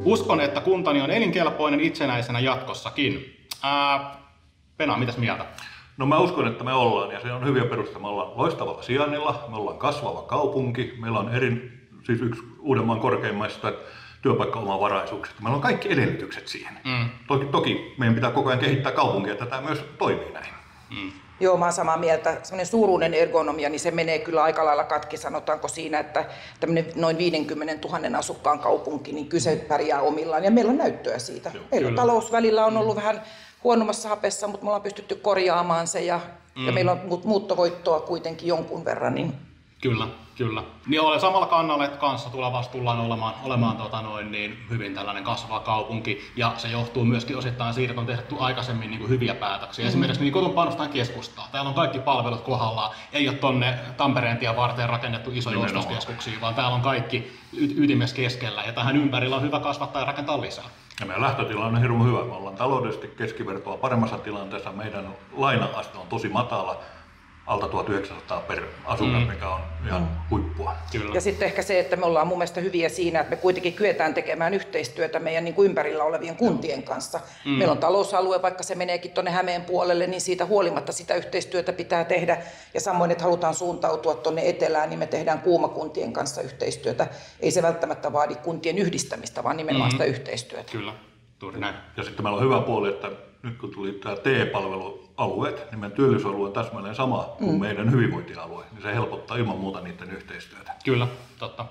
Uskon, että kuntani on elinkelpoinen itsenäisenä jatkossakin. Pena, mitäs mieltä? No mä uskon, että me ollaan, ja se on hyviä perusteita. Me ollaan loistavalla sijainnilla, me ollaan kasvava kaupunki, meillä on siis yksi Uudenmaan korkeimmista työpaikkaomavaraisuuksista. Meillä on kaikki edellytykset siihen. Toki meidän pitää koko ajan kehittää kaupunkia, että tämä myös toimii näin. Joo, mä oon samaa mieltä. Sellainen suuruuden ergonomia, niin se menee kyllä aika lailla katki, sanotaanko siinä, että tämmöinen noin 50 000 asukkaan kaupunki, niin kyse pärjää omillaan. Ja meillä on näyttöä siitä. Meillä talous välillä on ollut vähän huonommassa hapessa, mutta me ollaan pystytty korjaamaan se ja meillä on muuttovoittoa kuitenkin jonkun verran. Niin... Kyllä. Niin olen samalla kannalla, että kanssa tulevassa tullaan olemaan niin hyvin tällainen kasvava kaupunki. Ja se johtuu myöskin osittain siitä, että on tehty aikaisemmin niin kuin hyviä päätöksiä. Esimerkiksi niin kotun panostaan keskustaa. Täällä on kaikki palvelut kohdallaan. Ei ole tonne Tampereen tien varteen rakennettu isoja ostoskeskuksia, vaan täällä on kaikki ytimessä keskellä. Ja tähän ympärillä on hyvä kasvattaa ja rakentaa lisää. Ja meidän lähtötilanne on hirveän hyvä. Me ollaan taloudellisesti keskivertoa paremmassa tilanteessa. Meidän laina-aste on tosi matala. Alta 1900 per asukas, mikä on ihan huippua. Kyllä. Ja sitten ehkä se, että me ollaan mun mielestä hyviä siinä, että me kuitenkin kyetään tekemään yhteistyötä meidän niin kuin ympärillä olevien kuntien kanssa. Meillä on talousalue, vaikka se meneekin tuonne Hämeen puolelle, niin siitä huolimatta sitä yhteistyötä pitää tehdä. Ja samoin, että halutaan suuntautua tuonne etelään, niin me tehdään kuumakuntien kanssa yhteistyötä. Ei se välttämättä vaadi kuntien yhdistämistä, vaan nimenomaan sitä yhteistyötä. Kyllä, juuri näin. Ja sitten meillä on hyvä puoli, että nyt kun tuli tämä TE-palvelualueet, niin meidän työllisyysalue on täsmälleen sama kuin meidän hyvinvointialue, niin se helpottaa ilman muuta niiden yhteistyötä. Kyllä, totta.